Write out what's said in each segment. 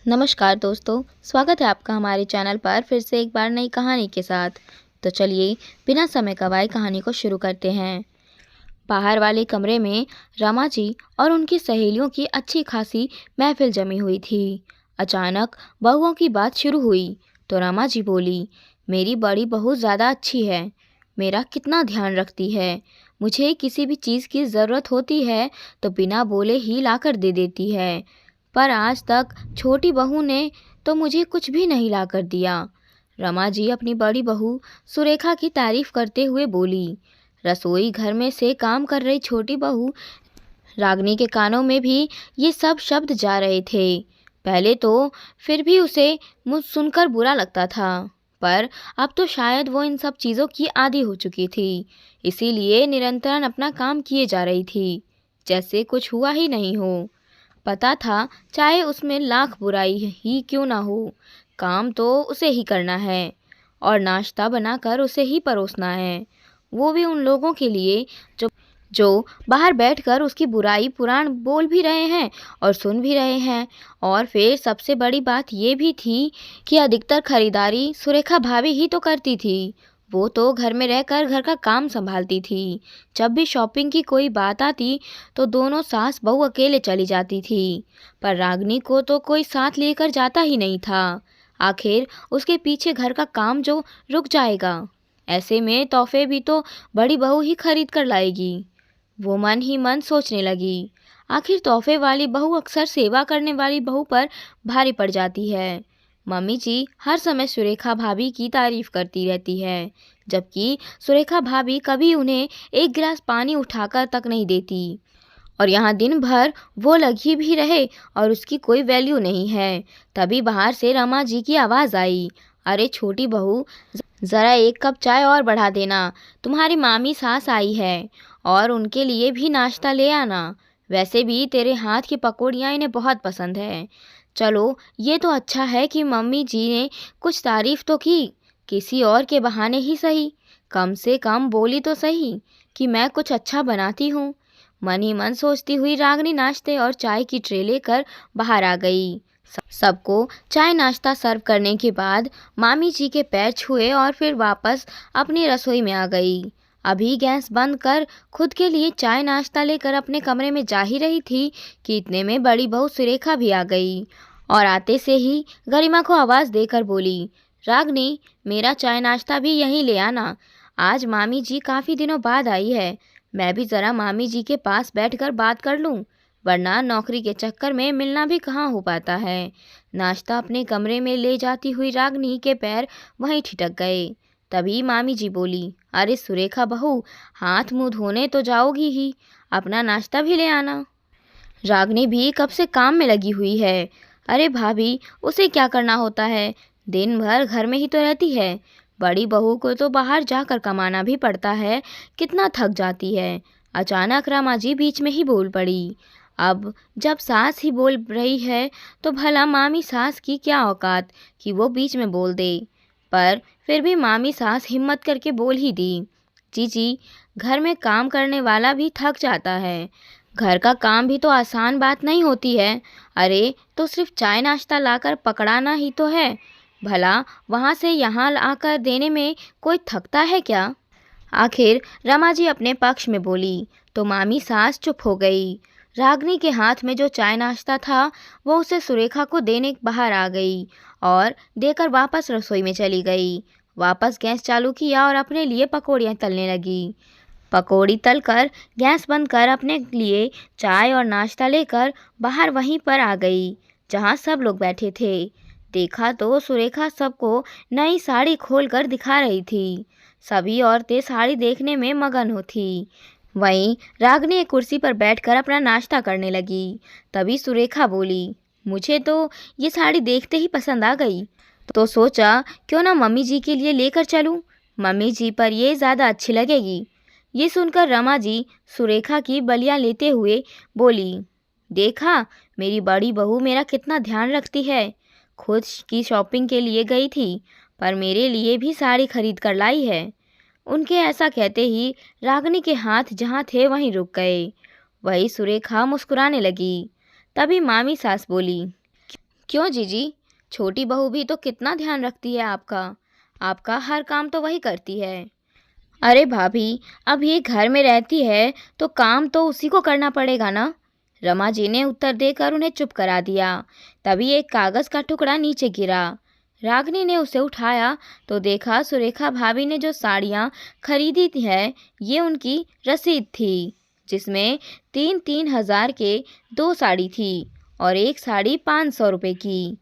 नमस्कार दोस्तों, स्वागत है आपका हमारे चैनल पर फिर से एक बार नई कहानी के साथ। तो चलिए बिना समय गवाए कहानी को शुरू करते हैं। बाहर वाले कमरे में रमा जी और उनकी सहेलियों की अच्छी खासी महफिल जमी हुई थी। अचानक बहुओं की बात शुरू हुई तो रमा जी बोली, मेरी बड़ी बहू ज़्यादा अच्छी है, मेरा कितना ध्यान रखती है। मुझे किसी भी चीज़ की ज़रूरत होती है तो बिना बोले ही लाकर दे देती है, पर आज तक छोटी बहू ने तो मुझे कुछ भी नहीं लाकर दिया। रमा जी अपनी बड़ी बहू सुरेखा की तारीफ करते हुए बोली। रसोई घर में से काम कर रही छोटी बहू रागनी के कानों में भी ये सब शब्द जा रहे थे। पहले तो फिर भी उसे मुझ सुनकर बुरा लगता था, पर अब तो शायद वो इन सब चीज़ों की आदी हो चुकी थी, इसीलिए निरंतर अपना काम किए जा रही थी, जैसे कुछ हुआ ही नहीं हो। पता था चाहे उसमें लाख बुराई ही क्यों ना हो, काम तो उसे ही करना है और नाश्ता बनाकर उसे ही परोसना है, वो भी उन लोगों के लिए जो जो बाहर बैठकर उसकी बुराई पुराण बोल भी रहे हैं और सुन भी रहे हैं। और फिर सबसे बड़ी बात ये भी थी कि अधिकतर खरीदारी सुरेखा भाभी ही तो करती थी। वो तो घर में रहकर घर का काम संभालती थी। जब भी शॉपिंग की कोई बात आती तो दोनों सास बहू अकेले चली जाती थी, पर रागनी को तो कोई साथ लेकर जाता ही नहीं था। आखिर उसके पीछे घर का काम जो रुक जाएगा, ऐसे में तोहफे भी तो बड़ी बहू ही खरीद कर लाएगी। वो मन ही मन सोचने लगी, आखिर तोहफे वाली बहू अक्सर सेवा करने वाली बहू पर भारी पड़ जाती है। मम्मी जी हर समय सुरेखा भाभी की तारीफ करती रहती है, जबकि सुरेखा भाभी कभी उन्हें एक गिलास पानी उठाकर तक नहीं देती, और यहाँ दिन भर वो लगी भी रहे और उसकी कोई वैल्यू नहीं है। तभी बाहर से रमा जी की आवाज़ आई, अरे छोटी बहू, ज़रा एक कप चाय और बढ़ा देना, तुम्हारी मामी सास आई है और उनके लिए भी नाश्ता ले आना। वैसे भी तेरे हाथ की पकौड़ियाँ इन्हें बहुत पसंद है। चलो ये तो अच्छा है कि मम्मी जी ने कुछ तारीफ तो की, किसी और के बहाने ही सही, कम से कम बोली तो सही कि मैं कुछ अच्छा बनाती हूँ। मन ही मन सोचती हुई रागनी नाश्ते और चाय की ट्रे लेकर बाहर आ गई। सबको चाय नाश्ता सर्व करने के बाद मामी जी के पैर छुए और फिर वापस अपनी रसोई में आ गई। अभी गैस बंद कर खुद के लिए चाय नाश्ता लेकर अपने कमरे में जा ही रही थी कि इतने में बड़ी बहू सुरेखा भी आ गई और आते से ही गरिमा को आवाज़ देकर बोली, रागनी, मेरा चाय नाश्ता भी यहीं ले आना। आज मामी जी काफ़ी दिनों बाद आई है, मैं भी ज़रा मामी जी के पास बैठकर बात कर लूँ, वरना नौकरी के चक्कर में मिलना भी कहाँ हो पाता है। नाश्ता अपने कमरे में ले जाती हुई रागनी के पैर वहीं ठिठक गए। तभी मामी जी बोली, अरे सुरेखा बहू, हाथ मुंह धोने तो जाओगी ही, अपना नाश्ता भी ले आना। रागनी भी कब से काम में लगी हुई है। अरे भाभी, उसे क्या करना होता है, दिन भर घर में ही तो रहती है। बड़ी बहू को तो बाहर जाकर कमाना भी पड़ता है, कितना थक जाती है। अचानक रमा जी बीच में ही बोल पड़ी। अब जब सास ही बोल रही है तो भला मामी सास की क्या औकात कि वो बीच में बोल दे। पर फिर भी मामी सास हिम्मत करके बोल ही दी, जी, घर में काम करने वाला भी थक जाता है, घर का काम भी तो आसान बात नहीं होती है। अरे तो सिर्फ चाय नाश्ता लाकर पकड़ाना ही तो है, भला वहाँ से यहाँ आकर देने में कोई थकता है क्या। आखिर रमा जी अपने पक्ष में बोली तो मामी सास चुप हो गई। रागनी के हाथ में जो चाय नाश्ता था वो उसे सुरेखा को देने बाहर आ गई और देकर वापस रसोई में चली गई। वापस गैस चालू किया और अपने लिए पकौड़ियाँ तलने लगी। पकौड़ी तलकर गैस बंद कर अपने लिए चाय और नाश्ता लेकर बाहर वहीं पर आ गई जहाँ सब लोग बैठे थे। देखा तो सुरेखा सबको नई साड़ी खोलकर दिखा रही थी। सभी औरतें साड़ी देखने में मगन हो थी। वहीं रागनी एक कुर्सी पर बैठकर अपना नाश्ता करने लगी। तभी सुरेखा बोली, मुझे तो ये साड़ी देखते ही पसंद आ गई, तो सोचा क्यों ना मम्मी जी के लिए लेकर चलूं, मम्मी जी पर ये ज़्यादा अच्छी लगेगी। ये सुनकर रमा जी सुरेखा की बलियां लेते हुए बोली, देखा मेरी बड़ी बहू मेरा कितना ध्यान रखती है, खुद की शॉपिंग के लिए गई थी पर मेरे लिए भी साड़ी खरीद कर लाई है। उनके ऐसा कहते ही रागनी के हाथ जहाँ थे वहीं रुक गए। वही सुरेखा मुस्कुराने लगी। तभी मामी सास बोली, क्यों जीजी? छोटी बहू भी तो कितना ध्यान रखती है आपका। आपका हर काम तो वही करती है। अरे भाभी, अब ये घर में रहती है तो काम तो उसी को करना पड़ेगा ना। रमा जी ने उत्तर देकर उन्हें चुप करा दिया। तभी एक कागज का टुकड़ा नीचे गिरा। रागिनी ने उसे उठाया तो देखा सुरेखा भाभी ने जो साड़ियाँ खरीदी है, ये उनकी रसीद थी, जिसमें 3-3 हज़ार के 2 साड़ी थी और एक साड़ी 500 रुपये की।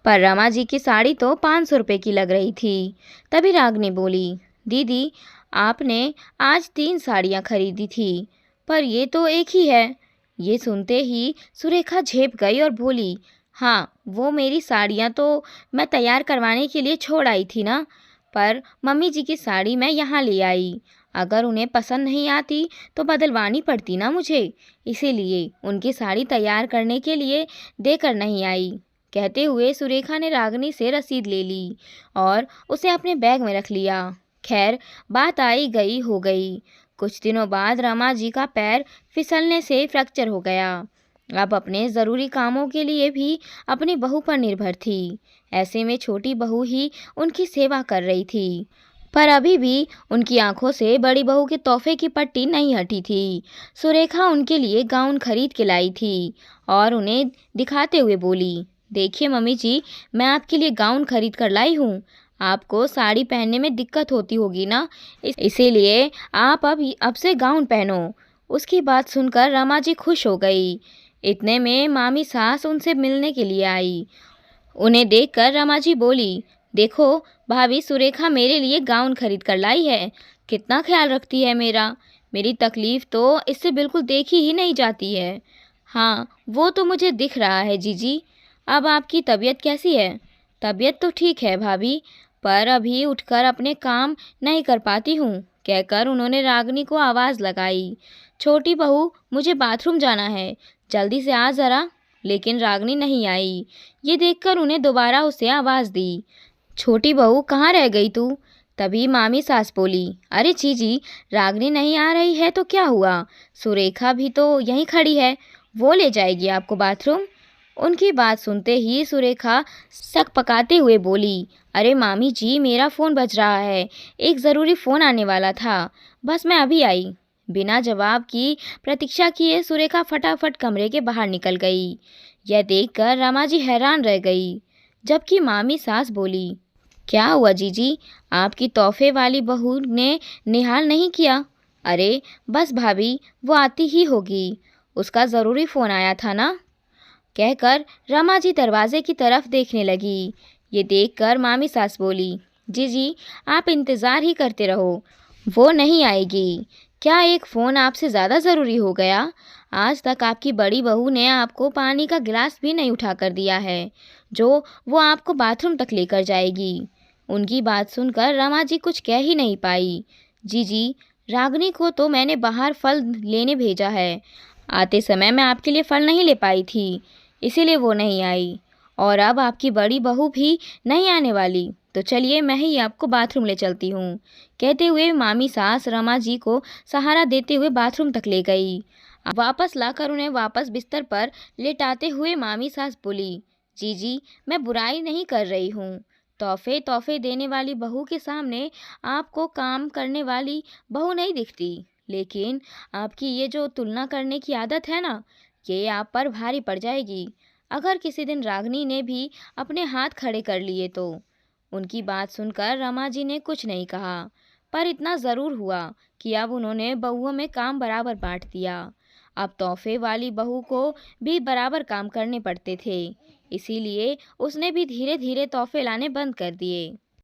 पर रमा जी की साड़ी तो 500 रुपये की लग रही थी। तभी रागिनी बोली, दीदी, आपने आज 3 साड़ियाँ खरीदी थी, पर ये तो एक ही है। ये सुनते ही सुरेखा झेप गई और बोली, हाँ, वो मेरी साड़ियाँ तो मैं तैयार करवाने के लिए छोड़ आई थी ना, पर मम्मी जी की साड़ी मैं यहाँ ले आई। अगर उन्हें पसंद नहीं आती तो बदलवानी पड़ती ना मुझे, इसीलिए उनकी साड़ी तैयार करने के लिए देकर नहीं आई। कहते हुए सुरेखा ने रागिनी से रसीद ले ली और उसे अपने बैग में रख लिया। खैर, बात आई गई हो गई। कुछ दिनों बाद रमा जी का पैर फिसलने से फ्रैक्चर हो गया। अब अपने ज़रूरी कामों के लिए भी अपनी बहू पर निर्भर थी। ऐसे में छोटी बहू ही उनकी सेवा कर रही थी। पर अभी भी उनकी आंखों से बड़ी बहू के तोहफे की पट्टी नहीं हटी थी। सुरेखा उनके लिए गाउन खरीद के लाई थी और उन्हें दिखाते हुए बोली, देखिए मम्मी जी, मैं आपके लिए गाउन खरीद कर लाई हूँ। आपको साड़ी पहनने में दिक्कत होती होगी ना, इसीलिए आप अब से गाउन पहनो। उसकी बात सुनकर रमा जी खुश हो गई। इतने में मामी सास उनसे मिलने के लिए आई। उन्हें देखकर रमा जी बोली, देखो भाभी, सुरेखा मेरे लिए गाउन खरीद कर लाई है। कितना ख्याल रखती है मेरा। मेरी तकलीफ़ तो इससे बिल्कुल देखी ही नहीं जाती है। हाँ, वो तो मुझे दिख रहा है जीजी। अब आपकी तबीयत कैसी है? तबीयत तो ठीक है भाभी, पर अभी उठकर अपने काम नहीं कर पाती हूँ, कहकर उन्होंने रागिनी को आवाज़ लगाई, छोटी बहू, मुझे बाथरूम जाना है, जल्दी से आ ज़रा। लेकिन रागिनी नहीं आई। ये देखकर उन्हें दोबारा उसे आवाज़ दी, छोटी बहू, कहाँ रह गई तू? तभी मामी सास बोली, अरे जीजी, रागिनी नहीं आ रही है तो क्या हुआ? सुरेखा भी तो यहीं खड़ी है, वो ले जाएगी आपको बाथरूम। उनकी बात सुनते ही सुरेखा सक पकाते हुए बोली, अरे मामी जी, मेरा फ़ोन बज रहा है, एक ज़रूरी फ़ोन आने वाला था, बस मैं अभी आई। बिना जवाब की प्रतीक्षा किए सुरेखा फटाफट कमरे के बाहर निकल गई। यह देखकर रमा जी हैरान रह गई, जबकि मामी सास बोली, क्या हुआ जीजी, आपकी तोहफे वाली बहू ने निहाल नहीं किया? अरे बस भाभी, वो आती ही होगी, उसका ज़रूरी फ़ोन आया था ना, कहकर रमा जी दरवाजे की तरफ देखने लगी। ये देखकर मामी सास बोली, जीजी, आप इंतज़ार ही करते रहो, वो नहीं आएगी। क्या एक फ़ोन आपसे ज़्यादा ज़रूरी हो गया? आज तक आपकी बड़ी बहू ने आपको पानी का गिलास भी नहीं उठा कर दिया है, जो वो आपको बाथरूम तक लेकर जाएगी। उनकी बात सुनकर रमा जी कुछ कह ही नहीं पाई। जीजी, रागिनी को तो मैंने बाहर फल लेने भेजा है। आते समय मैं आपके लिए फल नहीं ले पाई थी, इसीलिए वो नहीं आई। और अब आपकी बड़ी बहू भी नहीं आने वाली, तो चलिए मैं ही आपको बाथरूम ले चलती हूँ। कहते हुए मामी सास रमा जी को सहारा देते हुए बाथरूम तक ले गई। वापस लाकर उन्हें वापस बिस्तर पर लेटाते हुए मामी सास बोली, जीजी, मैं बुराई नहीं कर रही हूँ। तोहफे तोहफे देने वाली बहू के सामने आपको काम करने वाली बहू नहीं दिखती, लेकिन आपकी ये जो तुलना करने की आदत है ना, ये आप पर भारी पड़ जाएगी, अगर किसी दिन रागिनी ने भी अपने हाथ खड़े कर लिए तो। उनकी बात सुनकर रमा जी ने कुछ नहीं कहा, पर इतना ज़रूर हुआ कि अब उन्होंने बहुओं में काम बराबर बांट दिया। अब तोहफे वाली बहू को भी बराबर काम करने पड़ते थे, इसीलिए उसने भी धीरे धीरे तोहफे लाने बंद कर दिए।